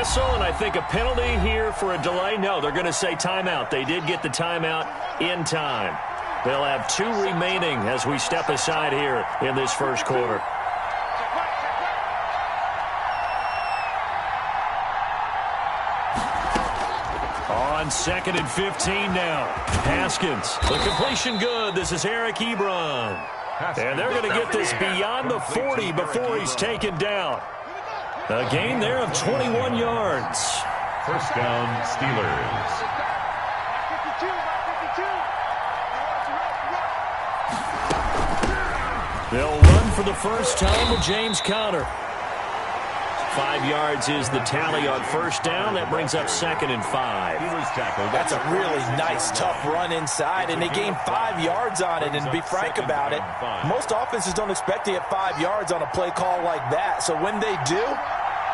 whistle, and I think a penalty here for a delay. No, they're going to say timeout. They did get the timeout in time. They'll have 2 remaining as we step aside here in this first quarter. On 2nd and 15 now. Haskins. The completion good. This is Eric Ebron. And they're going to get this beyond the 40 before he's taken down. A gain there of 21 yards. First down, Steelers. They'll run for the first time with James Conner. 5 yards is the tally on first down. That brings up 2nd and 5. That's a really nice, tough run inside, and they gained 5 yards on it. And to be frank about it, most offenses don't expect to get 5 yards on a play call like that. So when they do,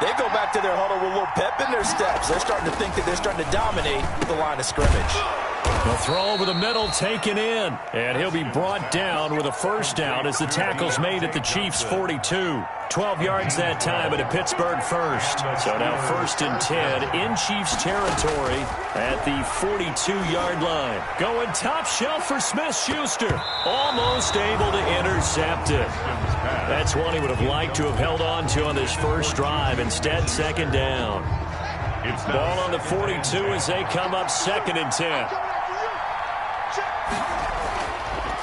they go back to their huddle with a little pep in their steps. They're starting to think that they're starting to dominate the line of scrimmage. The throw over the middle taken in, and he'll be brought down with a first down as the tackle's made at the Chiefs' 42. 12 yards that time at a Pittsburgh first. So now 1st and 10 in Chiefs territory at the 42-yard line. Going top shelf for Smith-Schuster. Almost able to intercept it. That's one he would have liked to have held on to on this first drive. Instead, 2nd down. Ball on the 42 as they come up 2nd and 10.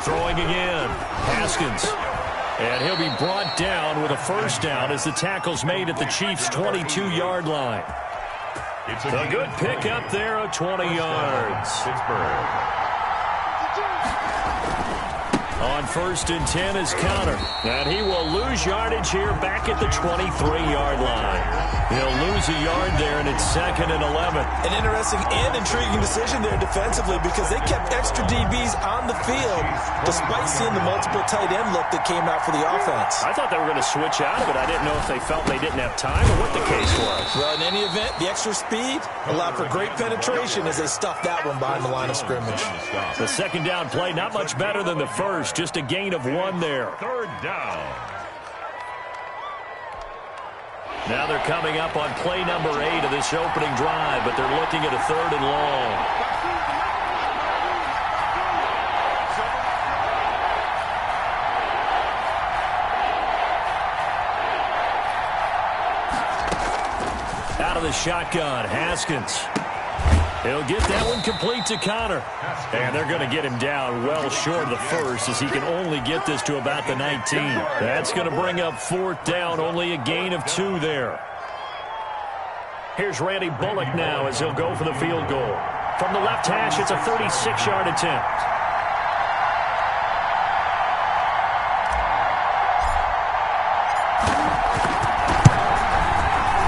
Throwing again. Haskins. And he'll be brought down with a first down as the tackle's made at the Chiefs' 22-yard line. A good pickup there of 20 yards. On 1st and 10 is Conner. And he will lose yardage here back at the 23-yard line. He'll lose a yard there, and it's 2nd and 11. An interesting and intriguing decision there defensively because they kept extra DBs on the field despite seeing the multiple tight end look that came out for the offense. I thought they were going to switch out of it. I didn't know if they felt they didn't have time or what the case was. Well, in any event, the extra speed allowed for great penetration as they stuffed that one behind the line of scrimmage. The 2nd down play, not much better than the first. Just a gain of 1 there. 3rd down. Now they're coming up on play number 8 of this opening drive, but they're looking at a 3rd and long. Out of the shotgun, Haskins. He'll get that one complete to Conner. And they're going to get him down well short of the first as he can only get this to about the 19. That's going to bring up 4th down, only a gain of 2 there. Here's Randy Bullock now as he'll go for the field goal. From the left hash, it's a 36-yard attempt.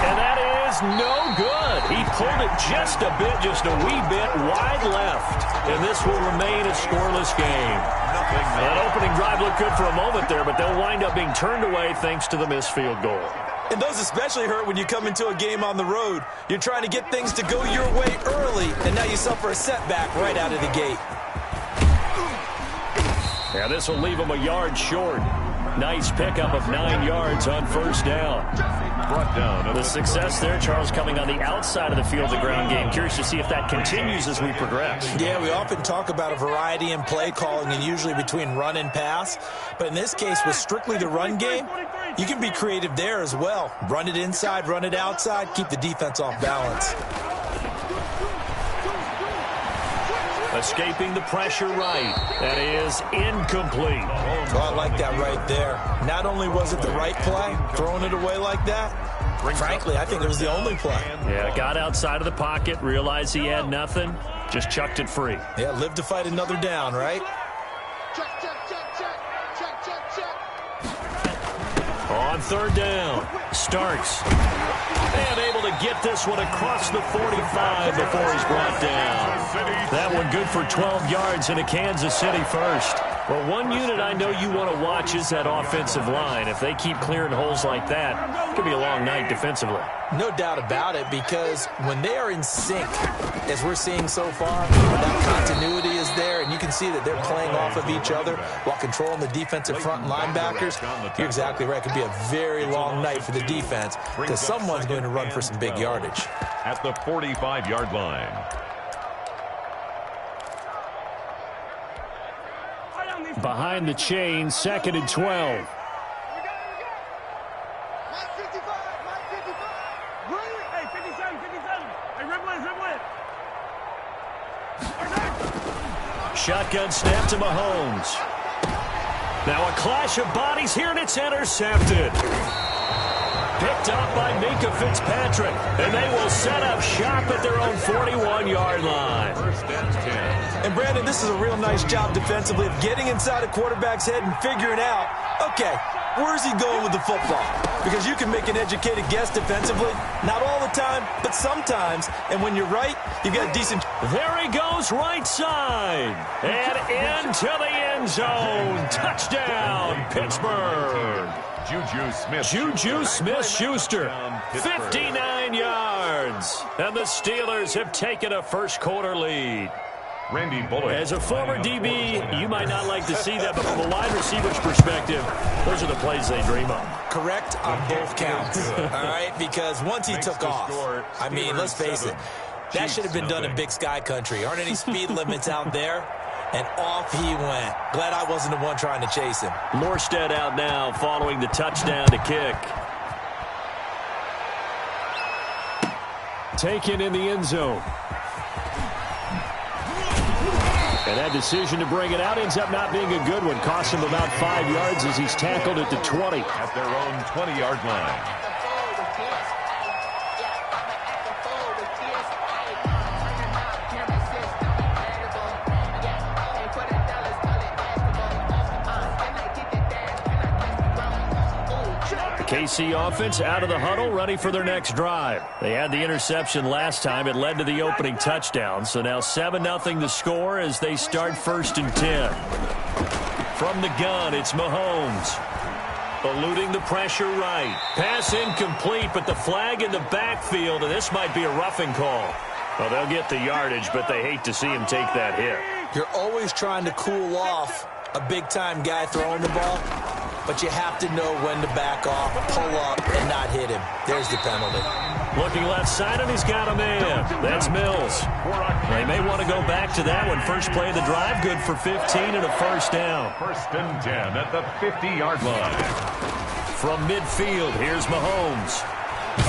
And that is no good. He pulled it just a wee bit wide left. And this will remain a scoreless game. That opening drive looked good for a moment there, but they'll wind up being turned away thanks to the missed field goal. And those especially hurt when you come into a game on the road. You're trying to get things to go your way early, and now you suffer a setback right out of the gate. Yeah, this will leave him a yard short. Nice pickup of 9 yards on first down. Brought down. The success there, Charles, coming on the outside of the field, the ground game. Curious to see if that continues as we progress. Yeah, we often talk about a variety in play calling and usually between run and pass. But in this case, with strictly the run game, you can be creative there as well. Run it inside, run it outside, keep the defense off balance. Escaping the pressure right. That is incomplete. Oh, I like that right there. Not only was it the right play, throwing it away like that, frankly, I think it was the only play. Yeah, got outside of the pocket, realized he had nothing, just chucked it free. Yeah, live to fight another down, right? On 3rd down, Starks. And able to get this one across the 45 before he's brought down. That one good for 12 yards in a Kansas City first. Well, one unit I know you want to watch is that offensive line. If they keep clearing holes like that, it could be a long night defensively. No doubt about it, because when they are in sync, as we're seeing so far, when that continuity is there, and you can see that they're playing off of each other while controlling the defensive front linebackers, you're exactly right. It could be a very long night for the defense because someone's going to run for some big yardage. At the 45-yard line. Behind the chain, 2nd and 12. Shotgun snap to Mahomes. Now a clash of bodies here, and it's intercepted. Picked up by Minka Fitzpatrick, and they will set up shop at their own 41-yard line. First and 10. And, Brandon, this is a real nice job defensively of getting inside a quarterback's head and figuring out, okay, where's he going with the football? Because you can make an educated guess defensively, not all the time, but sometimes. And when you're right, you've got decent. There he goes, right side. And into the end zone. Touchdown, Pittsburgh. Juju Smith-Schuster, 59 yards. And the Steelers have taken a first-quarter lead. Randy Bullock. As a former DB, you might not like to see that, but from a wide receiver's perspective, those are the plays they dream of. Correct on both counts, all right? Because once he took off, I mean, let's face it, that should have been done in Big Sky country. Aren't any speed limits out there? And off he went. Glad I wasn't the one trying to chase him. Morstead out now following the touchdown to kick. Taken in the end zone. And that decision to bring it out ends up not being a good one. Cost him about 5 yards as he's tackled at the 20. At their own 20-yard line. KC offense out of the huddle, ready for their next drive. They had the interception last time. It led to the opening touchdown. So now 7-0 the score as they start 1st and 10. From the gun, it's Mahomes. Eluding the pressure right. Pass incomplete, but the flag in the backfield, and this might be a roughing call. Well, they'll get the yardage, but they hate to see him take that hit. You're always trying to cool off a big-time guy throwing the ball, but you have to know when to back off, pull up, and not hit him. There's the penalty. Looking left side, and he's got a man. That's Mills. They may want to go back to that one. First play of the drive, good for 15 and a first down. 1st and 10 at the 50-yard line. From midfield, here's Mahomes.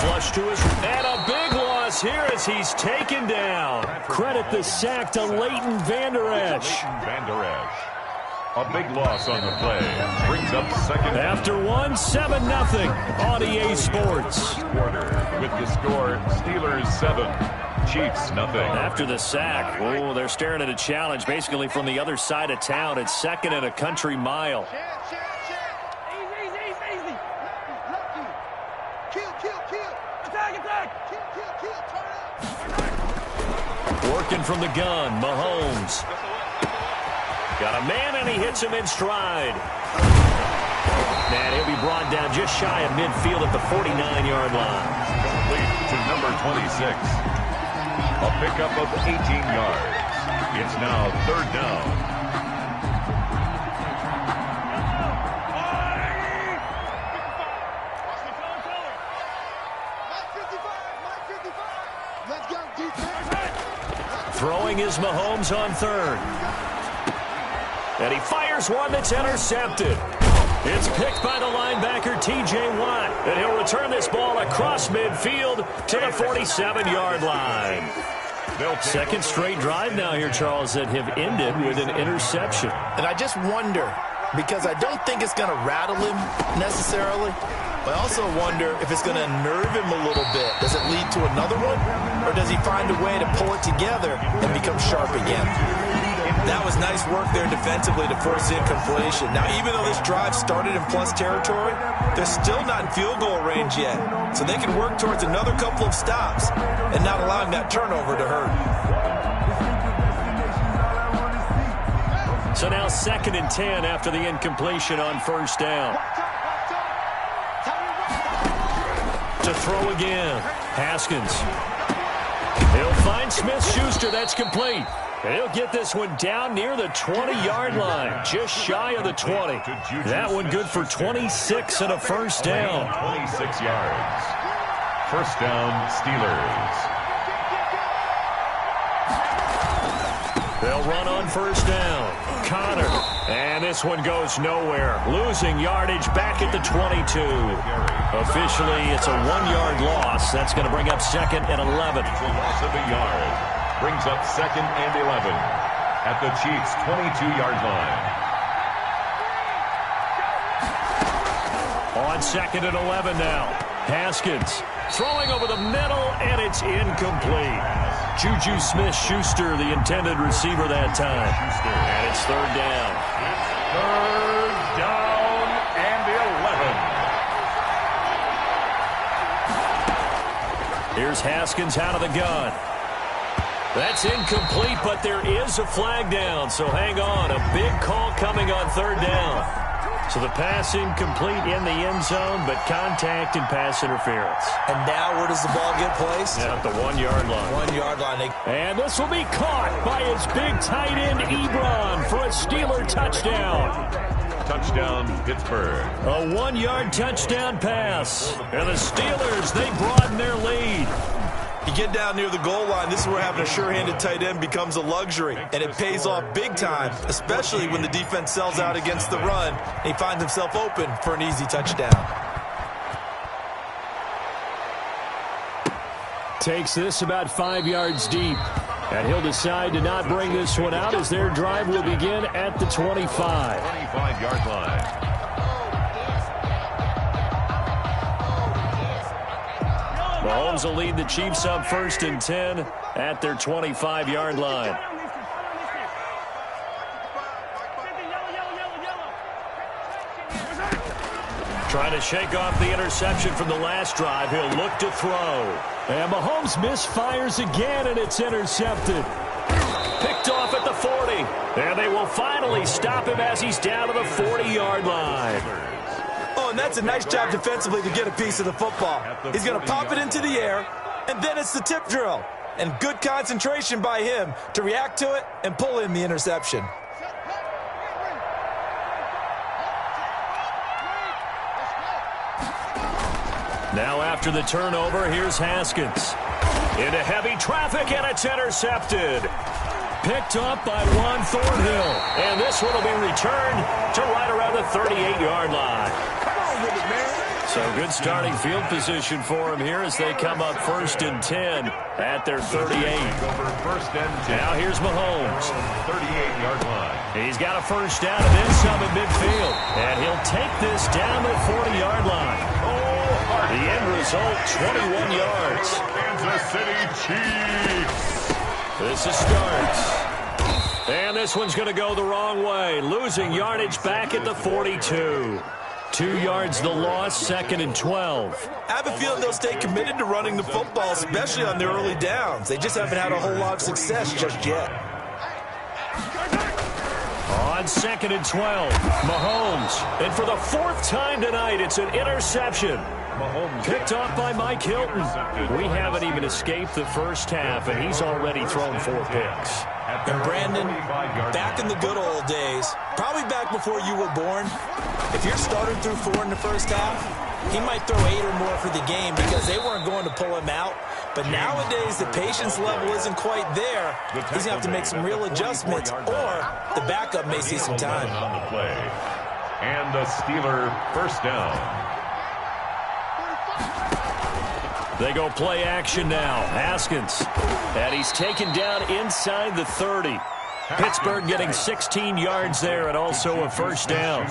Flush to his, and a big loss here as he's taken down. Credit the sack to Leighton Vander Esch. A big loss on the play. Brings up 2nd. After 1, 7-0 on EA Sports. With the score, Steelers 7, Chiefs nothing. After the sack, oh, they're staring at a challenge basically from the other side of town. It's 2nd and a country mile. Easy. Kill. Attack. Kill. Working from the gun, Mahomes. Got a man, and he hits him in stride. And he'll be brought down just shy of midfield at the 49-yard line. Complete to number 26. A pickup of 18 yards. It's now 3rd down. Throwing is Mahomes on 3rd. And he fires one that's intercepted. It's picked by the linebacker, T.J. Watt. And he'll return this ball across midfield to the 47-yard line. 2nd straight drive now here, Charles, that have ended with an interception. And I just wonder, because I don't think it's going to rattle him necessarily, but I also wonder if it's going to unnerve him a little bit. Does it lead to another one? Or does he find a way to pull it together and become sharp again? That was nice work there defensively to force incompletion. Now, even though this drive started in plus territory, they're still not in field goal range yet. So they can work towards another couple of stops and not allowing that turnover to hurt. So now 2nd and 10 after the incompletion on first down. To throw again. Haskins. He'll find Smith-Schuster. That's complete. And he'll get this one down near the 20-yard line, just shy of the 20. That one good for 26 and a first down. 26 yards. First down, Steelers. They'll run on first down. Connor. And this one goes nowhere. Losing yardage back at the 22. Officially, it's a 1-yard loss. That's going to bring up 2nd and 11. It's a loss of a yard. Brings up 2nd and 11 at the Chiefs' 22-yard line. On 2nd and 11 now. Haskins throwing over the middle, and it's incomplete. Juju Smith-Schuster, the intended receiver that time. And it's 3rd down. Third down and 11. Here's Haskins out of the gun. That's incomplete, but there is a flag down, so hang on. A big call coming on 3rd down. So the pass incomplete in the end zone, but contact and pass interference. And now where does the ball get placed? At the 1-yard line. 1-yard line. And this will be caught by his big tight end, Ebron, for a Steeler touchdown. Touchdown, Pittsburgh. A 1-yard touchdown pass. And the Steelers, they broaden their lead. You get down near the goal line, this is where having a sure-handed tight end becomes a luxury, and it pays off big time, especially when the defense sells out against the run, and he finds himself open for an easy touchdown. Takes this about 5 yards deep, and he'll decide to not bring this one out as their drive will begin at the 25. 25-yard line. Mahomes will lead the Chiefs up 1st and 10 at their 25-yard line. Trying to shake off the interception from the last drive. He'll look to throw. And Mahomes misfires again, and it's intercepted. Picked off at the 40. And they will finally stop him as he's down to the 40-yard line. Oh, and that's a nice job defensively to get a piece of the football. He's going to pop it into the air, and then it's the tip drill. And good concentration by him to react to it and pull in the interception. Now after the turnover, here's Haskins. Into heavy traffic, and it's intercepted. Picked up by Juan Thornhill. And this one will be returned to right around the 38-yard line. So good starting field position for him here as they come up 1st and 10 at their 38. Now here's Mahomes. 38-yard line. He's got a first down and then some in midfield. And he'll take this down to the 40-yard line. The end result, 21 yards. Kansas City Chiefs. This is starts. And this one's going to go the wrong way. Losing yardage back at the 42. 2 yards the loss, 2nd and 12. I have a feeling they'll stay committed to running the football, especially on their early downs. They just haven't had a whole lot of success just yet. On 2nd and 12, Mahomes. And for the 4th time tonight, it's an interception. Picked off by Mike Hilton. We haven't even escaped the first half, and he's already thrown 4 picks. And Brandon, back in the good old days, probably back before you were born, if you're starting through 4 in the first half, he might throw 8 or more for the game because they weren't going to pull him out. But nowadays, the patience level isn't quite there. He's going to have to make some real adjustments, or the backup may see some time. On the play. And a Steeler first down. They go play action now. Haskins. And he's taken down inside the 30. Pittsburgh getting 16 yards there and also a first down.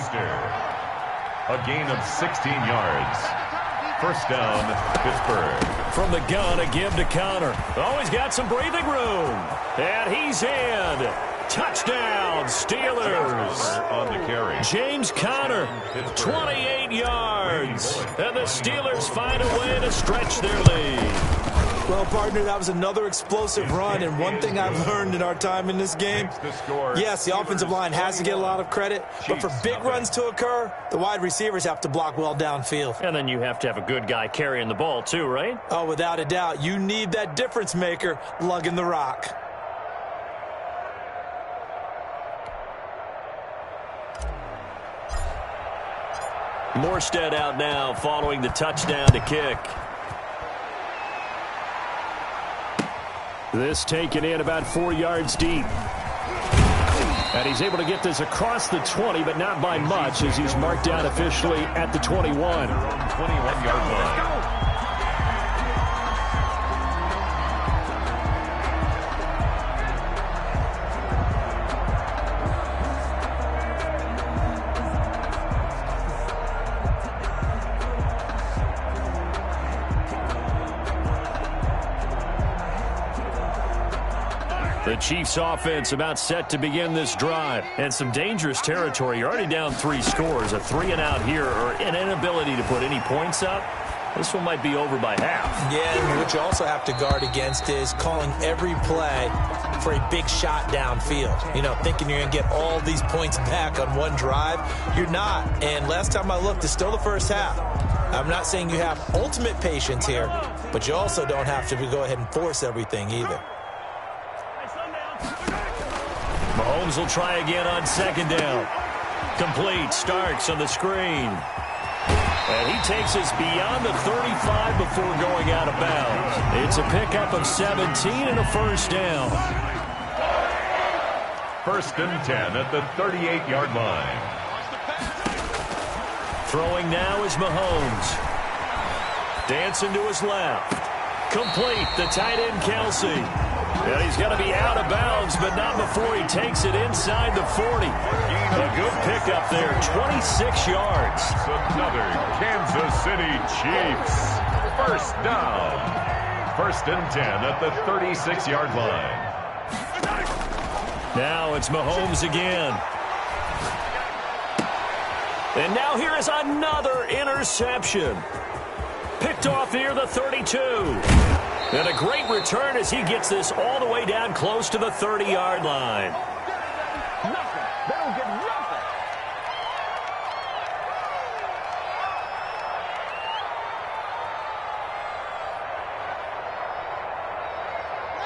A gain of 16 yards. First down, Pittsburgh. From the gun, a give to Connor. Oh, he's got some breathing room. And he's in. Touchdown, Steelers. On the carry. James Conner, 28 yards. And the Steelers find a way to stretch their lead. Well, partner, that was another explosive run, and one thing I've learned in our time in this game, yes, the offensive line has to get a lot of credit, but for big runs to occur, the wide receivers have to block well downfield. And then you have to have a good guy carrying the ball too, right? Oh, without a doubt. You need that difference maker lugging the rock. Morstead out now following the touchdown to kick. This taken in about 4 yards deep. And he's able to get this across the 20, but not by much, as he's marked down officially at the 21. 21-yard line. The Chiefs offense about set to begin this drive. And some dangerous territory. You're already down 3 scores. A 3-and-out here or an inability to put any points up. This one might be over by half. Yeah, and what you also have to guard against is calling every play for a big shot downfield. You know, thinking you're going to get all these points back on one drive. You're not. And last time I looked, it's still the first half. I'm not saying you have ultimate patience here, but you also don't have to go ahead and force everything either. Mahomes will try again on 2nd down. Complete. Starks on the screen. And he takes us beyond the 35 before going out of bounds. It's a pickup of 17 and a first down. 1st and 10 at the 38-yard line. Throwing now is Mahomes. Dancing to his left. Complete. The tight end, Kelsey. And he's going to be out of bounds, but not before he takes it inside the 40. A good pickup there, 26 yards. Another Kansas City Chiefs. 1st down. 1st and 10 at the 36-yard line. Now it's Mahomes again. And now here is another interception. Picked off near the 32. And a great return as he gets this all the way down close to the 30-yard line. Nothing. They don't get nothing.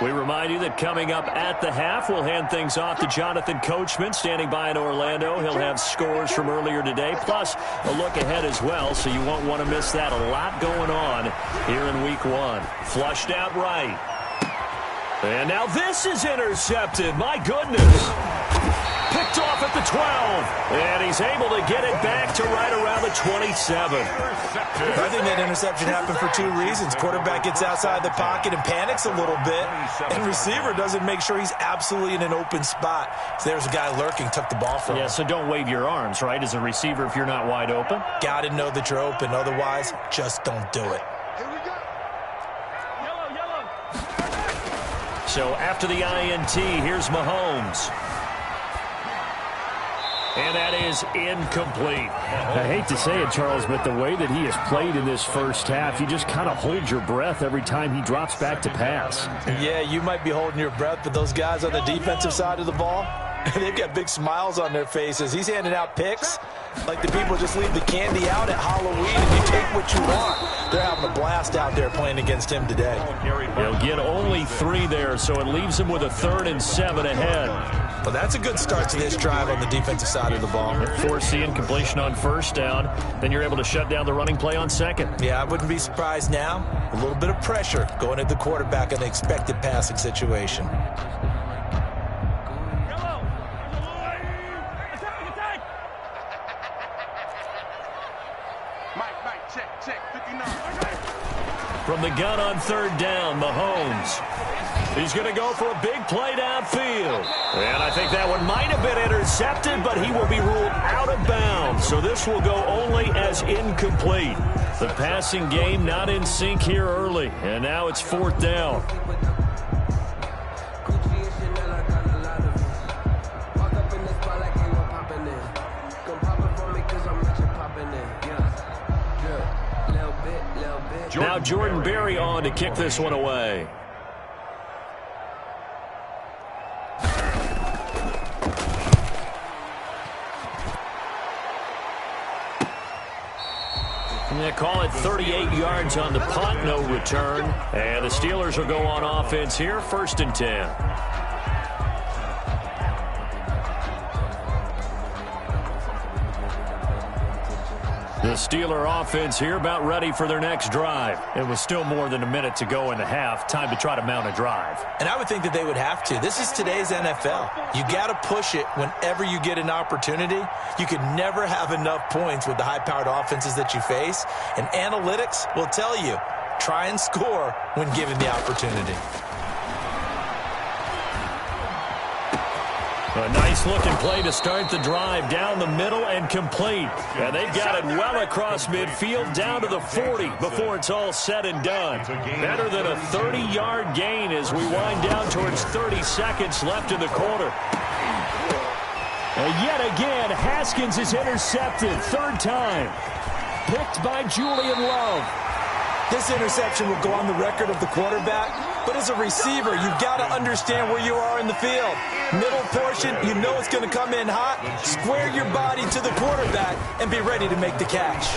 We remind you that coming up at the half, we'll hand things off to Jonathan Coachman, standing by in Orlando. He'll have scores from earlier today, plus a look ahead as well, so you won't want to miss that. A lot going on here in Week 1. Flushed out right. And now this is intercepted. My goodness. Picked off at the 12. And he's able to get it back to right around the 27. I think that interception happened for 2 reasons. Quarterback gets outside the pocket and panics a little bit. And receiver doesn't make sure he's absolutely in an open spot. So there's a guy lurking, took the ball from him. Yeah, so don't wave your arms, right, as a receiver if you're not wide open. Got to know that you're open. Otherwise, just don't do it. Here we go. Yellow, yellow. So after the INT, here's Mahomes. And that is incomplete. I hate to say it, Charles, but the way that he has played in this first half, you just kind of hold your breath every time he drops back to pass. Yeah, you might be holding your breath, but those guys on the defensive side of the ball, they've got big smiles on their faces. He's handing out picks like the people just leave the candy out at Halloween and you take what you want. They're having a blast out there playing against him today. He'll get only 3 there, so it leaves him with a 3rd and 7 ahead. Well, that's a good start to this drive on the defensive side of the ball. Forcing completion on 1st down. Then you're able to shut down the running play on 2nd. Yeah, I wouldn't be surprised now. A little bit of pressure going at the quarterback in an expected passing situation. Yellow. Attack, attack. Mike, check. 59. From the gun on 3rd down, Mahomes. He's going to go for a big play downfield. And I think that one might have been intercepted, but he will be ruled out of bounds. So this will go only as incomplete. The passing game not in sync here early. And now it's 4th down. Now Jordan Berry on to kick this one away. They call it 38 yards on the punt, no return. And the Steelers will go on offense here, 1st and 10. The Steeler offense here about ready for their next drive. It was still more than a minute to go in the half. Time to try to mount a drive. And I would think that they would have to. This is today's NFL. You got to push it whenever you get an opportunity. You can never have enough points with the high-powered offenses that you face. And analytics will tell you, try and score when given the opportunity. A nice-looking play to start the drive down the middle and complete. And they've got it well across midfield down to the 40 before it's all said and done. Better than a 30-yard gain as we wind down towards 30 seconds left in the quarter. And yet again, Haskins is intercepted. 3rd time. Picked by Julian Love. This interception will go on the record of the quarterback, but as a receiver, you've got to understand where you are in the field. Middle portion, you know it's going to come in hot. Square your body to the quarterback and be ready to make the catch.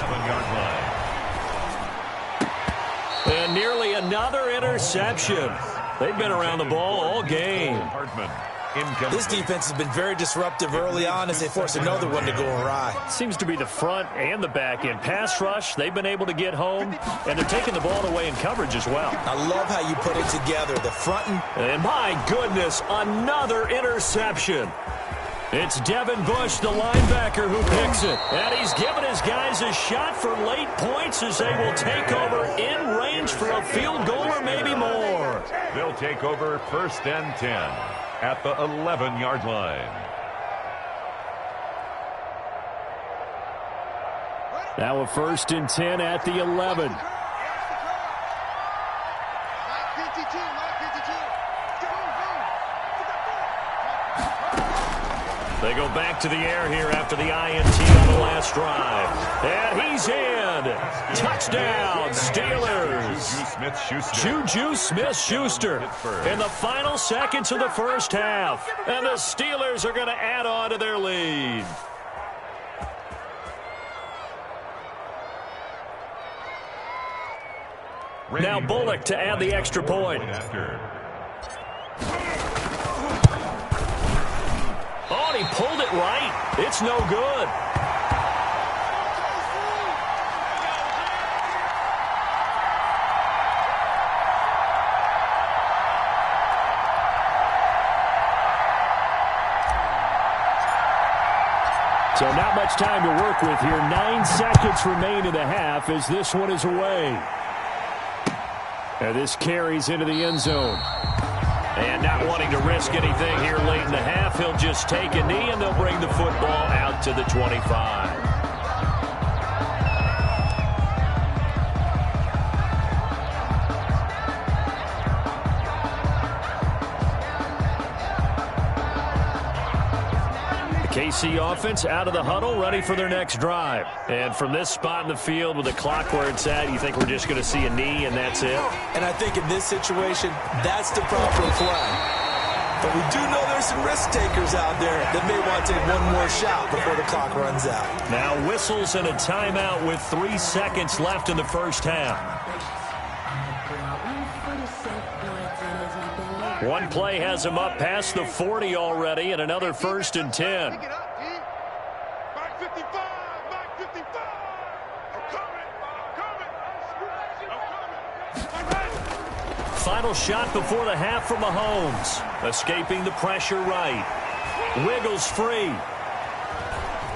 And nearly another interception. They've been around the ball all game. This defense has been very disruptive early on as they force another one to go awry. Seems to be the front and the back end. Pass rush, they've been able to get home, and they're taking the ball away in coverage as well. I love how you put it together. The front and my goodness, another interception. It's Devin Bush, the linebacker, who picks it. And he's given his guys a shot for late points as they will take over in range for a field goal or maybe more. They'll take over 1st and 10. At the 11-yard line. Now a 1st and 10 at the 11. They go back to the air here after the INT on the last drive. And he's in. Touchdown, Steelers. Juju Smith-Schuster in the final seconds of the first half. And the Steelers are going to add on to their lead. Now Bullock to add the extra point. Oh, and he pulled it right. It's no good. So not much time to work with here. 9 seconds remain in the half as this one is away. And this carries into the end zone. And not wanting to risk anything here late in the half, he'll just take a knee and they'll bring the football out to the 25. KC offense out of the huddle, ready for their next drive. And from this spot in the field with the clock where it's at, you think we're just going to see a knee and that's it? And I think in this situation, that's the proper play. But we do know there's some risk takers out there that may want to take one more shot before the clock runs out. Now whistles and a timeout with 3 seconds left in the first half. One play has him up past the 40 already, and another 1st and 10. Back 55, back 55. I'm coming. Final shot before the half from Mahomes. Escaping the pressure right. Wiggles free.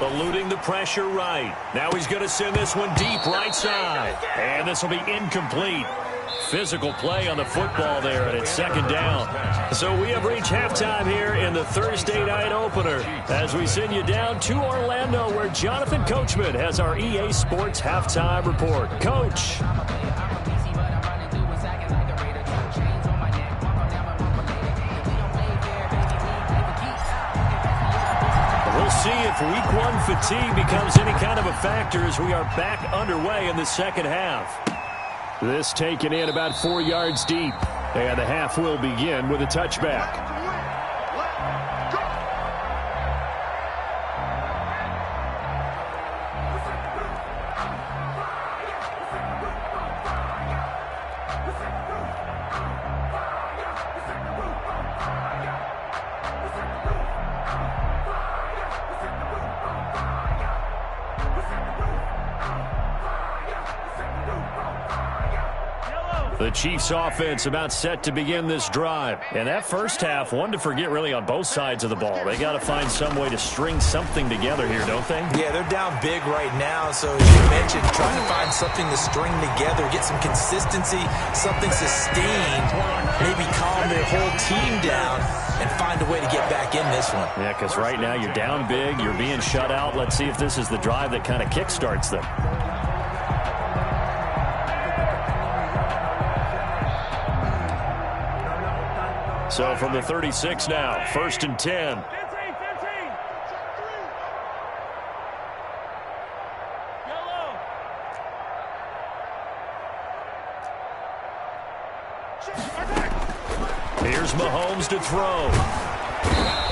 Eluding the pressure right. Now he's going to send this one deep right side. And this will be incomplete. Physical play on the football there, and it's 2nd down. So we have reached halftime here in the Thursday night opener as we send you down to Orlando where Jonathan Coachman has our EA Sports halftime report. Coach. We'll see if week 1 fatigue becomes any kind of a factor as we are back underway in the second half. This taken in about 4 yards deep. And the half will begin with a touchback. The Chiefs offense about set to begin this drive. And that first half, one to forget really on both sides of the ball. They got to find some way to string something together here, don't they? Yeah, they're down big right now. So as you mentioned, trying to find something to string together, get some consistency, something sustained, maybe calm their whole team down and find a way to get back in this one. Yeah, because right now you're down big, you're being shut out. Let's see if this is the drive that kind of kickstarts them. So from the 36 now, 1st and 10. Here's Mahomes to throw.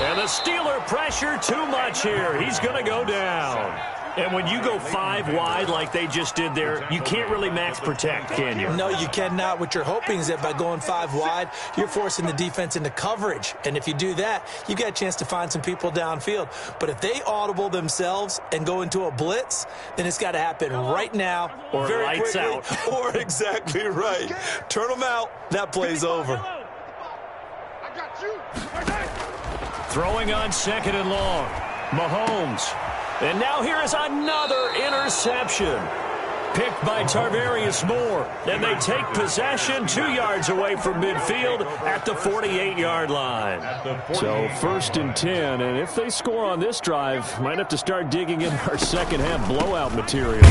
And the Steeler pressure too much here. He's going to go down. And when you go 5 wide like they just did there, you can't really max protect, can you? No, you cannot. What you're hoping is that by going 5 wide, you're forcing the defense into coverage. And if you do that, you got a chance to find some people downfield. But if they audible themselves and go into a blitz, then it's got to happen right now. Or very lights quickly, out. Or exactly right. Turn them out. That play's over. I got you. Throwing on 2nd and long. Mahomes. And now here is another interception. Picked by Tarvarius Moore. And they take possession 2 yards away from midfield at the 48-yard line. So 1st and 10, and if they score on this drive, might have to start digging in our second half blowout material.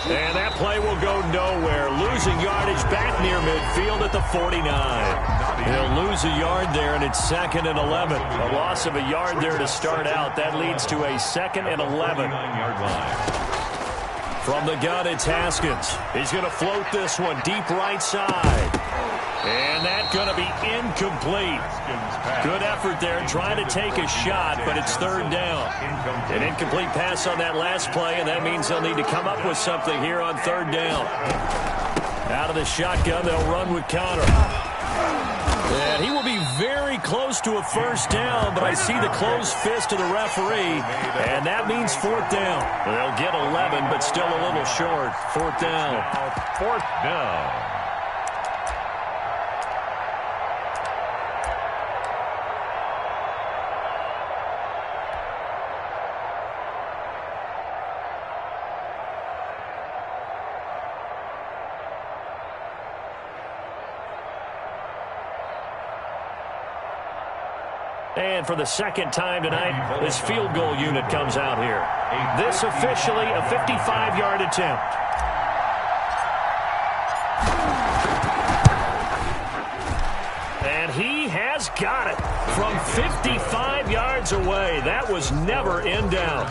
And that play will go nowhere. Losing yardage back near midfield at the 49. He'll lose a yard there, and it's 2nd and 11. A loss of a yard there to start out. That leads to a 2nd and 11. From the gun, it's Haskins. He's going to float this one deep right side. And that's going to be incomplete. Good effort there trying to take a shot, but it's 3rd down. An incomplete pass on that last play, and that means they'll need to come up with something here on 3rd down. Out of the shotgun, they'll run with Connor. And he will be very close to a 1st down, but I see the closed fist of the referee, and that means 4th down. They'll get 11, but still a little short. 4th down. 4th down. And for the 2nd time tonight, this field goal unit comes out here. This officially a 55-yard attempt. And he has got it from 55 yards away. That was never in doubt.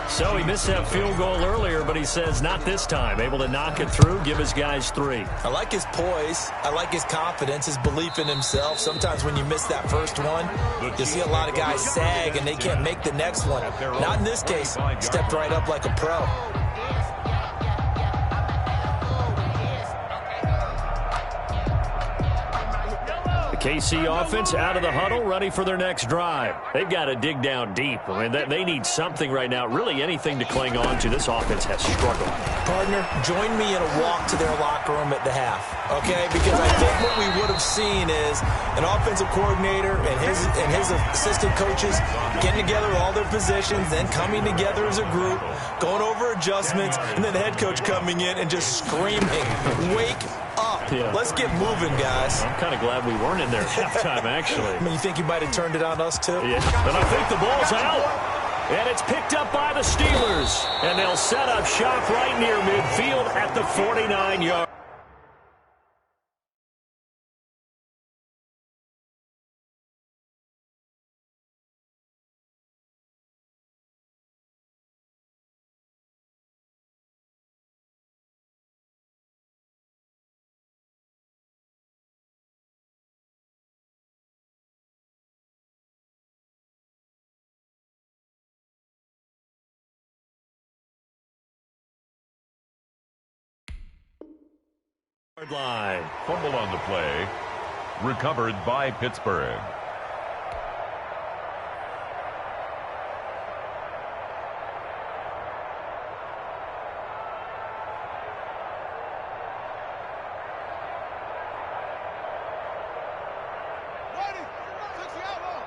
So he missed that field goal earlier, but he says not this time. Able to knock it through, give his guys 3. I like his poise. I like his confidence, his belief in himself. Sometimes when you miss that first one, you see a lot of guys sag and they can't make the next one. Not in this case. Stepped right up like a pro. KC offense out of the huddle, ready for their next drive. They've got to dig down deep. I mean, they need something right now, really anything to cling on to. This offense has struggled. Partner, join me in a walk to their locker room at the half, okay? Because I think what we would have seen is an offensive coordinator and his assistant coaches getting together all their positions, then coming together as a group, going over adjustments, and then the head coach coming in and just screaming, wake up. Yeah. Let's get moving, guys. I'm kind of glad we weren't in there at halftime, actually. I mean, you think you might have turned it on us, too? Yeah, but I think the ball's out. And it's picked up by the Steelers. And they'll set up shop right near midfield at the 49-yard. Line. Fumble on the play. Recovered by Pittsburgh. Ready? Touch the elbow.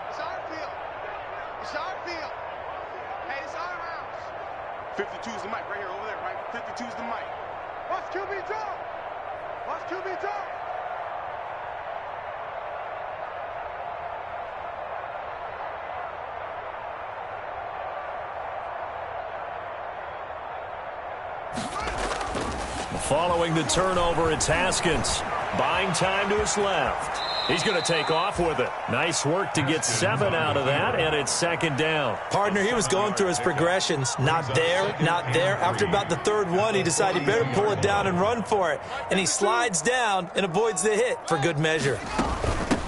It's our field. It's our field. Hey, it's our house. 52's the mic right here, over there, right? 52's the mic. Watch QB drop. Watch QB drop. Following the turnover, it's Haskins. Buying time to his left. He's going to take off with it. Nice work to get 7 out of that, and it's second down. Partner, he was going through his progressions. Not there, not there. After about the third one, he decided he better pull it down and run for it. And he slides down and avoids the hit for good measure.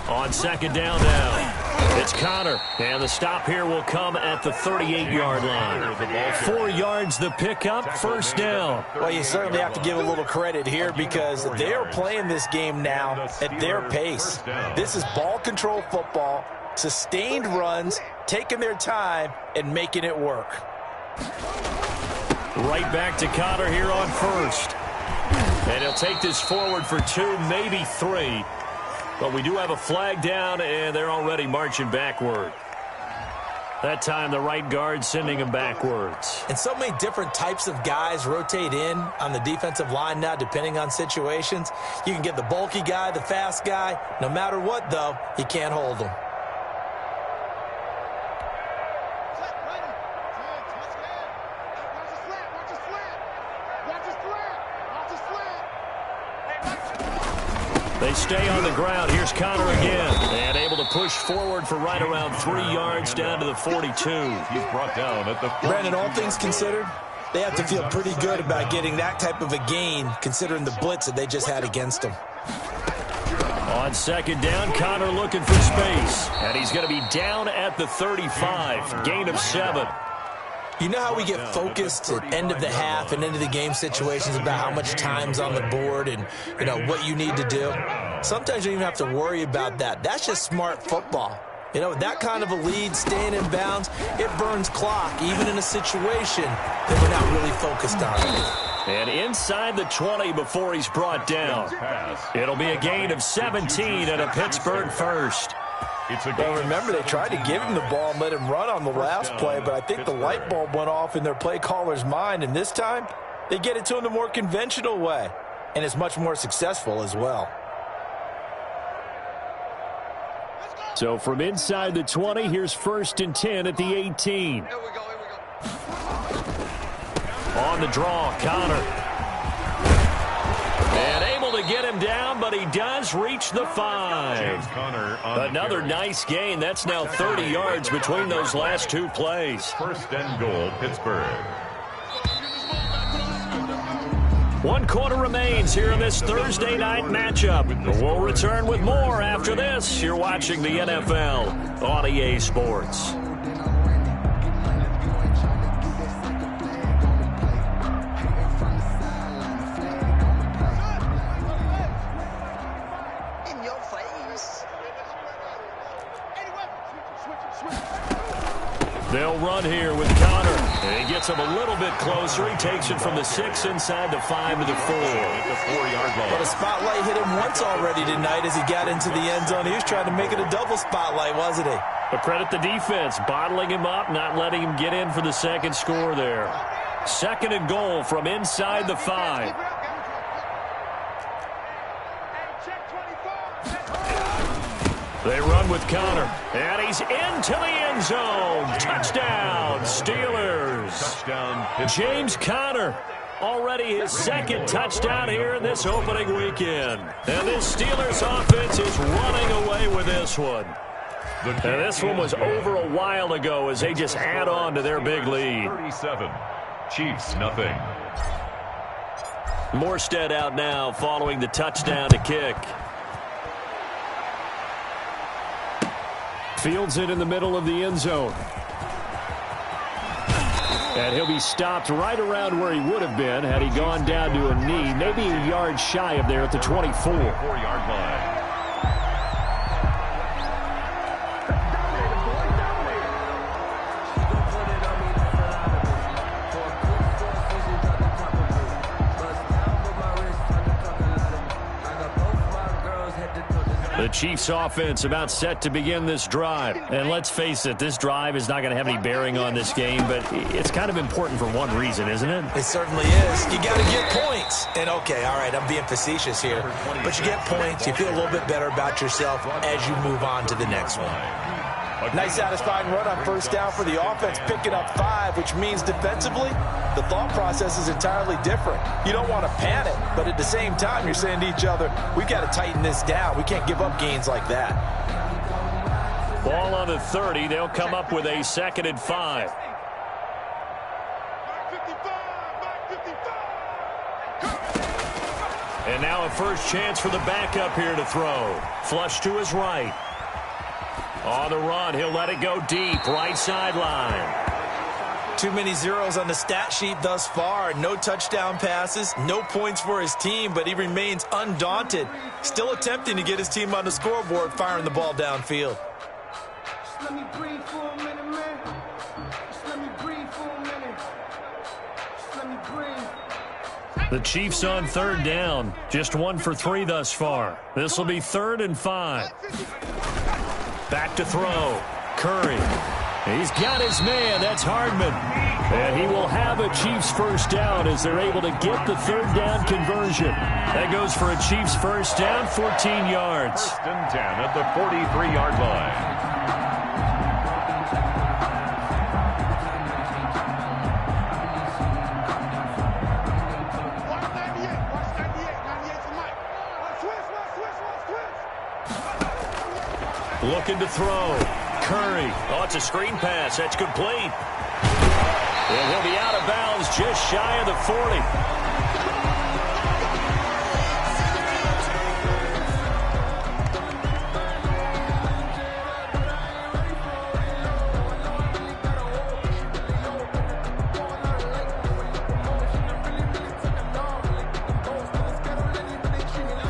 On second down now, it's Connor. And the stop here will come at the 38-yard line. 4 yards the pickup, first down. Well, you certainly have to give a little credit here because they are playing this game now at their pace. This is ball control football, sustained runs, taking their time, and making it work. Right back to Connor here on first. And he'll take this forward for 2, maybe 3. But we do have a flag down, and they're already marching backward. That time, the right guard sending him backwards. And so many different types of guys rotate in on the defensive line now, depending on situations. You can get the bulky guy, the fast guy. No matter what, though, you can't hold them. They stay on the ground. Here's Connor again. And able to push forward for right around 3 yards down to the 42. He's brought down at the 42. Brandon, all things considered, they have to feel pretty good about getting that type of a gain, considering the blitz that they just had against them. On second down, Connor looking for space. And he's going to be down at the 35. Gain of 7. You know how we get focused at end of the half and into the game situations about how much time's on the board and, you know, what you need to do? Sometimes you don't even have to worry about that. That's just smart football. You know, that kind of a lead, staying in bounds, it burns clock, even in a situation that we're not really focused on. And inside the 20 before he's brought down. It'll be a gain of 17 and a Pittsburgh first. Well, remember, they tried to give him the ball and let him run on the last play, but I think the light bulb went off in their play caller's mind, and this time they get it to him the more conventional way, and it's much more successful as well. So from inside the 20, here's 1st and 10 at the 18. Here we go. On the draw, Connor. And able to get him down, but he does reach the 5. Another nice gain. That's now 30 yards between those last 2 plays. 1st and goal, Pittsburgh. 1 quarter remains here in this Thursday night matchup. We'll return with more after this. You're watching the NFL on EA Sports. They'll run here with Connor. And he gets him a little bit closer. He takes it from the 6 inside the 5 to the 4. At the 4-yard line. But a spotlight hit him once already tonight as he got into the end zone. He was trying to make it a double spotlight, wasn't he? But credit the defense, bottling him up, not letting him get in for the second score there. 2nd and goal from inside the 5. They run with Connor, and he's into the end zone. Touchdown, Steelers. Touchdown, James Conner, already his 2nd touchdown here in this opening weekend. And this Steelers offense is running away with this one. And this one was over a while ago as they just add on to their big lead. 37, Chiefs nothing. Morstead out now following the touchdown to kick. Fields it in the middle of the end zone. And he'll be stopped right around where he would have been had he gone down to a knee, maybe a yard shy of there at the 24. 4-yard line. The Chiefs offense about set to begin this drive. And let's face it, this drive is not going to have any bearing on this game, but it's kind of important for one reason, isn't it? It certainly is. You got to get points. And, okay, all right, I'm being facetious here. But you get points. You feel a little bit better about yourself as you move on to the next one. Nice satisfying run on first down for the offense, picking up 5, which means defensively, the thought process is entirely different. You don't want to panic, but at the same time, you're saying to each other, we've got to tighten this down. We can't give up gains like that. Ball on the 30. They'll come up with a 2nd and 5. And now a first chance for the backup here to throw. Flush to his right. On the run, he'll let it go deep, right sideline. Too many zeros on the stat sheet thus far. No touchdown passes, no points for his team, but he remains undaunted. Still attempting to get his team on the scoreboard, firing the ball downfield. Just let me breathe for a minute, man. Just let me breathe for a minute. Just let me breathe. The Chiefs on 3rd down. Just 1 for 3 thus far. This will be 3rd and 5. Back to throw. Curry. He's got his man. That's Hardman. And he will have a Chiefs first down as they're able to get the 3rd down conversion. That goes for a Chiefs first down, 14 yards. 1st and 10 at the 43-yard line. Looking to throw. Curry. Oh, it's a screen pass. That's complete. And he'll be out of bounds just shy of the 40.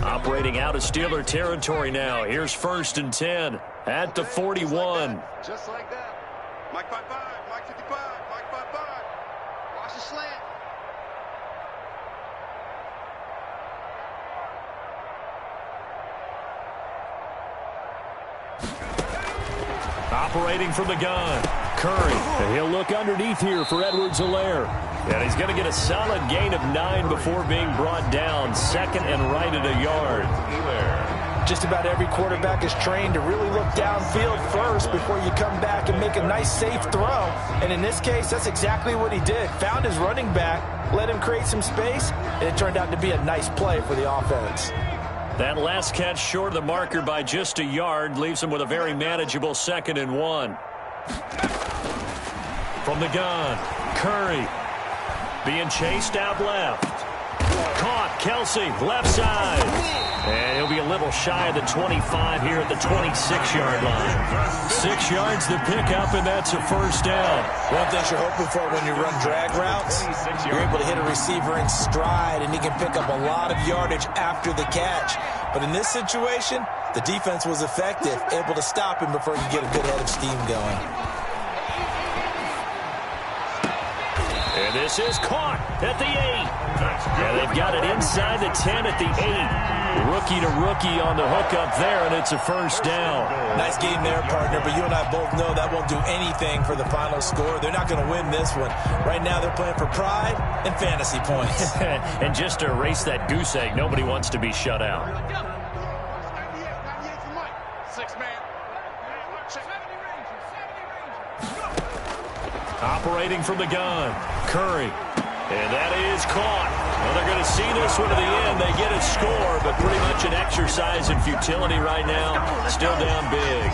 Operating out of Steeler territory now. Here's 1st and 10 at the 41. Just like that. Mike 5-5, Mike 55, Mike 5-5. Watch the slant. Operating from the gun. Curry. And he'll look underneath here for Edwards-Helaire. And he's going to get a solid gain of 9 before being brought down. 2nd and right at a yard. Just about every quarterback is trained to really look downfield first before you come back and make a nice, safe throw. And in this case, that's exactly what he did. Found his running back, let him create some space, and it turned out to be a nice play for the offense. That last catch short of the marker by just a yard leaves him with a very manageable 2nd and 1. From the gun, Curry. Being chased out left. Caught, Kelsey, left side. And he'll be a little shy of the 25 here at the 26-yard line. 6 yards to pick up, and that's a first down. One thing you're hoping for when you run drag routes, you're able to hit a receiver in stride, and he can pick up a lot of yardage after the catch. But in this situation, the defense was effective, able to stop him before you get a good head of steam going. And this is caught at the 8. And they've got it inside the 10 at the 8. Rookie to rookie on the hook up there, and it's a first down. Nice game there, partner, but you and I both know that won't do anything for the final score. They're not going to win this one. Right now they're playing for pride and fantasy points. And just to erase that goose egg, nobody wants to be shut out. 98 for Mike. 6-man. Operating from the gun, Curry. And that is caught. Well, they're going to see this one to the end. They get a score, but pretty much an exercise in futility right now. Still down big.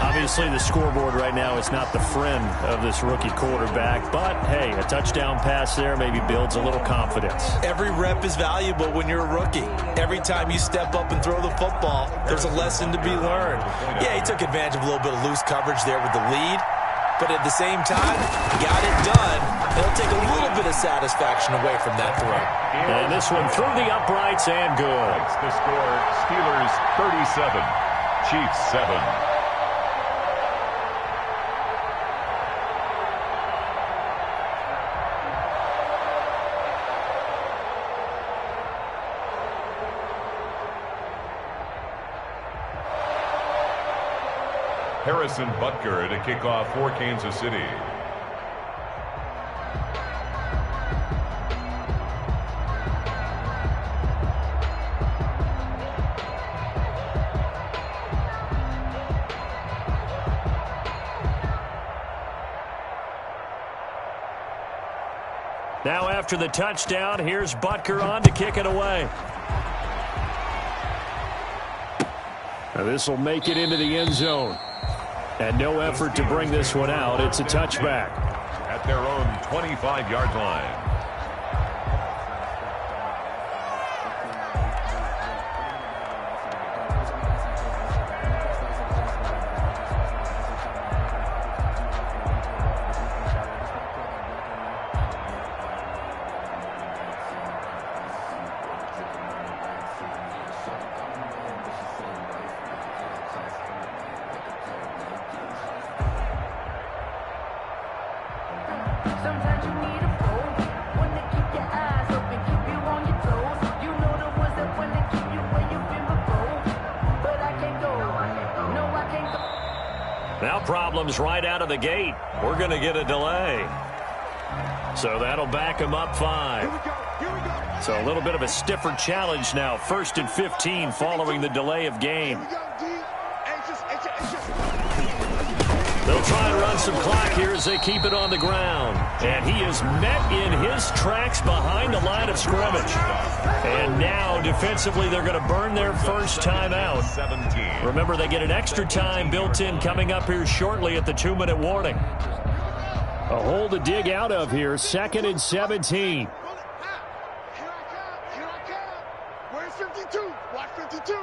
Obviously, the scoreboard right now is not the friend of this rookie quarterback. But, hey, a touchdown pass there maybe builds a little confidence. Every rep is valuable when you're a rookie. Every time you step up and throw the football, there's a lesson to be learned. Yeah, he took advantage of a little bit of loose coverage there with the lead. but at the same time, got it done. He'll take a little bit of satisfaction away from that throw. And this one through the uprights and good. That's the score. Steelers 37, Chiefs 7. Harrison Butker to kick off for Kansas City. Now after the touchdown, here's Butker on to kick it away. Now this will make it into the end zone. And no effort to bring this one out. It's a touchback. At their own 25-yard line. Sometimes you need a phone, one to keep your eyes open, keep you on your toes. You know the ones that want to keep you where you've been before. But I can't go, no I can't go. Now problems right out of the gate. We're going to get a delay. So that'll back him up 5. So a little bit of a stiffer challenge now. 1st and 15 following the delay of game. They'll try and run some clock here as they keep it on the ground. And he is met in his tracks behind the line of scrimmage. And now, defensively, they're going to burn their first time out. Remember, they get an extra time built in coming up here shortly at the 2-minute warning. A hole to dig out of here, 2nd and 17. Where's 52? Watch 52.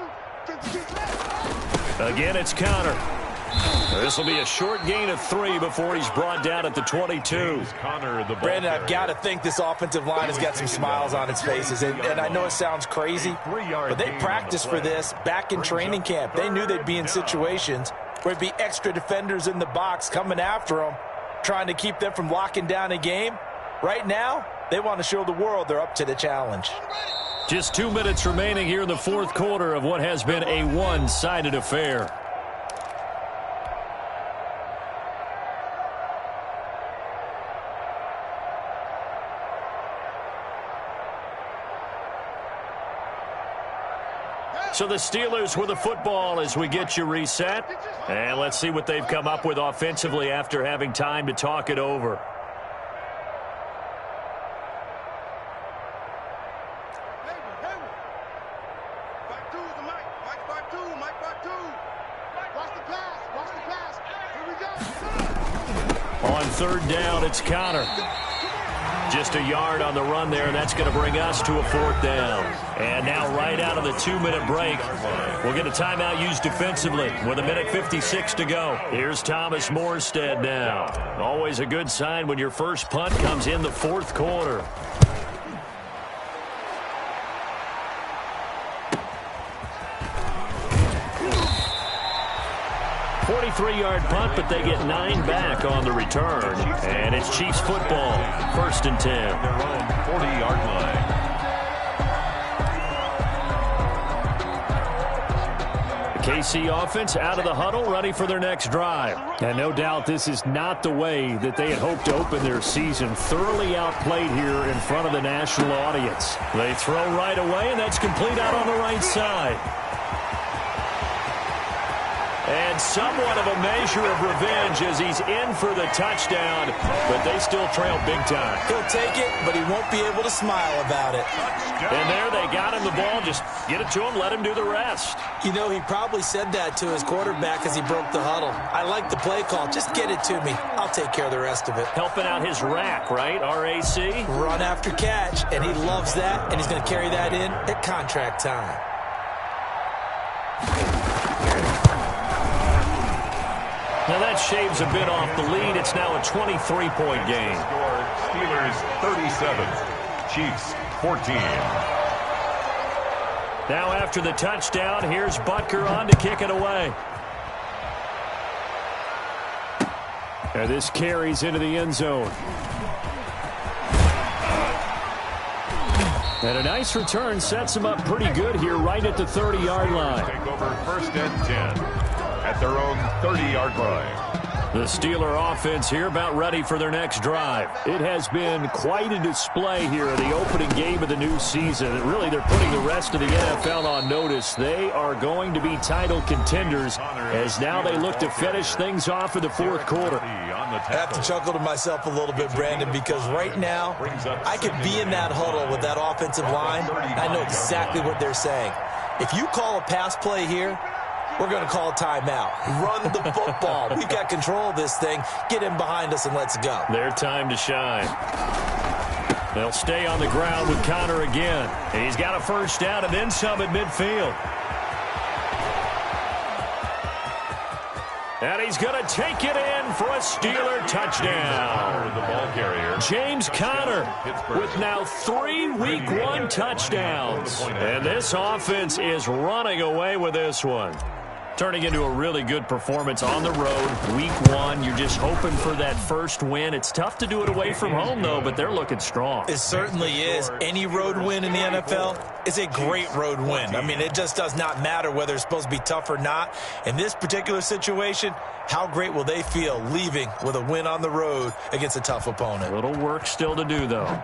52. Again, it's Connor. This will be a short gain of 3 before he's brought down at the 22. Brandon, I've got to think this offensive line has got some smiles on its faces. And I know it sounds crazy, but they practiced for this back in training camp. They knew they'd be in situations where there'd be extra defenders in the box coming after them, trying to keep them from locking down a game. Right now, they want to show the world they're up to the challenge. Just 2 minutes remaining here in the 4th quarter of what has been a one-sided affair. So the Steelers with the football as we get you reset. And let's see what they've come up with offensively after having time to talk it over. On 3rd down, it's Connor. Just a yard on the run there. That's going to bring us to a 4th down. And now right out of the 2-minute break, we'll get a timeout used defensively with 1:56 to go. Here's Thomas Morstead now. Always a good sign when your first punt comes in the 4th quarter. Three-yard punt, but they get 9 back on the return. And it's Chiefs football, 1st and 10. Their own 40-yard line. The KC offense out of the huddle, ready for their next drive. And no doubt this is not the way that they had hoped to open their season. Thoroughly outplayed here in front of the national audience. They throw right away, and that's complete out on the right side. And somewhat of a measure of revenge as he's in for the touchdown, but they still trail big time. He'll take it, but he won't be able to smile about it. And there they got him the ball. Just get it to him, let him do the rest. You know, he probably said that to his quarterback as he broke the huddle. I like the play call. Just get it to me. I'll take care of the rest of it. Helping out his rack, right? RAC? Run after catch, and he loves that, and he's going to carry that in at contract time. Now that shaves a bit off the lead. It's now a 23-point game. Score, Steelers 37, Chiefs 14. Now after the touchdown, here's Butker on to kick it away. And this carries into the end zone. And a nice return sets him up pretty good here right at the 30-yard line. Take over 1st and 10 at their own 30-yard line. The Steeler offense here about ready for their next drive. It has been quite a display here in the opening game of the new season. And really, they're putting the rest of the NFL on notice. They are going to be title contenders as now they look to finish things off in the fourth quarter. I have to chuckle to myself a little bit, Brandon, because right now I could be in that huddle with that offensive line. I know exactly what they're saying. If you call a pass play here, we're going to call a timeout. Run the football. We've got control of this thing. Get in behind us and let's go. Their time to shine. They'll stay on the ground with Connor again. And he's got a first down and then some at midfield. And he's going to take it in for a Steeler touchdown. The ball carrier, James Conner with now 3 Week 1 touchdowns. And this offense is running away with this one. Turning into a really good performance on the road. Week 1, you're just hoping for that first win. It's tough to do it away from home, though, but they're looking strong. It certainly is. Any road win in the NFL is a great road win. I mean, it just does not matter whether it's supposed to be tough or not. In this particular situation, how great will they feel leaving with a win on the road against a tough opponent? A little work still to do, though.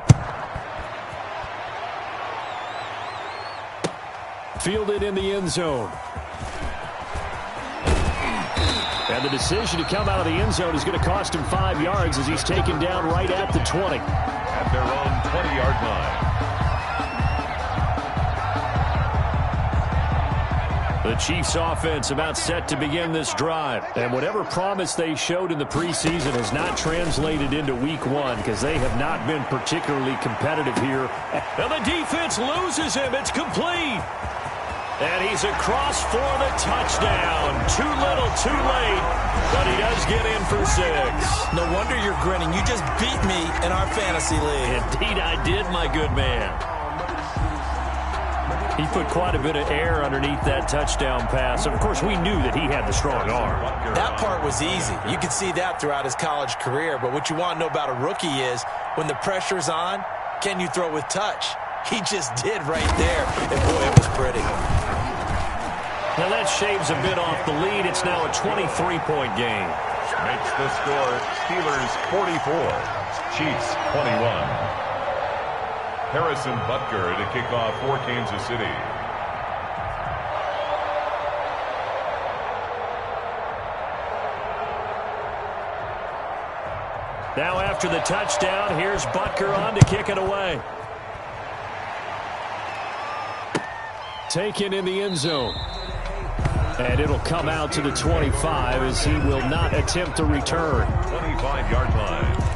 Fielded in the end zone. And the decision to come out of the end zone is going to cost him 5 yards as he's taken down right at the 20. At their own 20-yard line. The Chiefs offense about set to begin this drive. And whatever promise they showed in the preseason has not translated into Week 1 because they have not been particularly competitive here. And the defense loses him. It's complete. And he's across for the touchdown. Too little, too late, but he does get in for 6. No wonder you're grinning. You just beat me in our fantasy league. Indeed I did, my good man. He put quite a bit of air underneath that touchdown pass. Of course, we knew that he had the strong arm. That part was easy. You could see that throughout his college career. But what you want to know about a rookie is when the pressure's on, can you throw with touch? He just did right there. And, boy, it was pretty. Now that shaves a bit off the lead. It's now a 23-point game. Makes the score Steelers 44, Chiefs 21. Harrison Butker to kick off for Kansas City. Now after the touchdown, here's Butker on to kick it away. Taken in the end zone. And it'll come out to the 25 as he will not attempt to return. 25-yard line.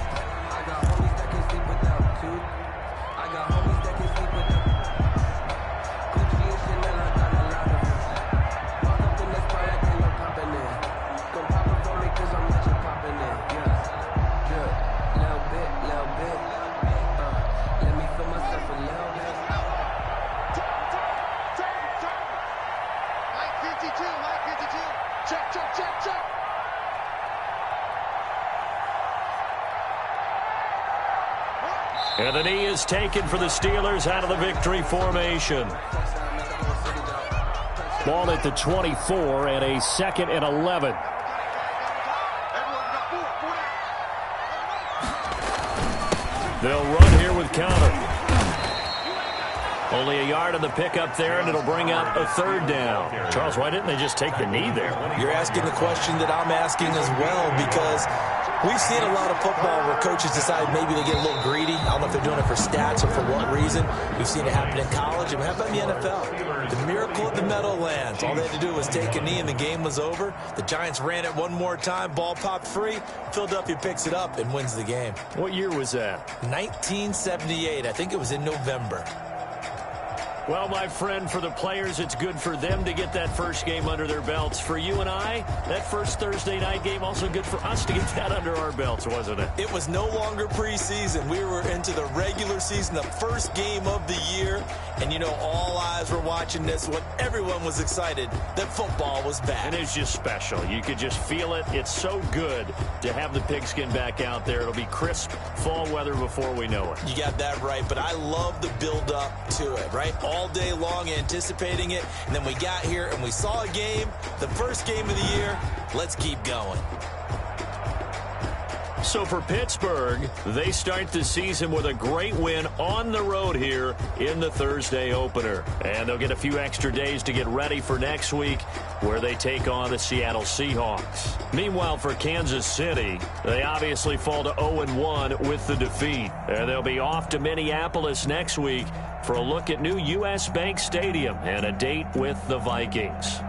And the knee is taken for the Steelers out of the victory formation. Ball at the 24 and a 2nd and 11. They'll run here with Connor. Only a yard on the pickup there, and it'll bring up a 3rd down. Charles, why didn't they just take the knee there? You're asking the question that I'm asking as well, because we've seen a lot of football where coaches decide maybe they get a little greedy. I don't know if they're doing it for stats or for what reason. We've seen it happen in college, and how about in the NFL? The miracle of the Meadowlands. All they had to do was take a knee, and the game was over. The Giants ran it one more time. Ball popped free. Philadelphia picks it up and wins the game. What year was that? 1978. I think it was in November. Well, my friend, for the players, it's good for them to get that first game under their belts. For you and I, that first Thursday night game, also good for us to get that under our belts, wasn't it? It was no longer preseason. We were into the regular season, the first game of the year. And, you know, all eyes were watching this when everyone was excited that football was back. And it's just special. You could just feel it. It's so good to have the pigskin back out there. It'll be crisp fall weather before we know it. You got that right, but I love the build-up to it, right? All day long anticipating it, and then we got here and we saw a game, the first game of the year. Let's keep going. So for Pittsburgh, they start the season with a great win on the road here in the Thursday opener. And they'll get a few extra days to get ready for next week where they take on the Seattle Seahawks. Meanwhile, for Kansas City, they obviously fall to 0-1 with the defeat. And they'll be off to Minneapolis next week for a look at new U.S. Bank Stadium and a date with the Vikings.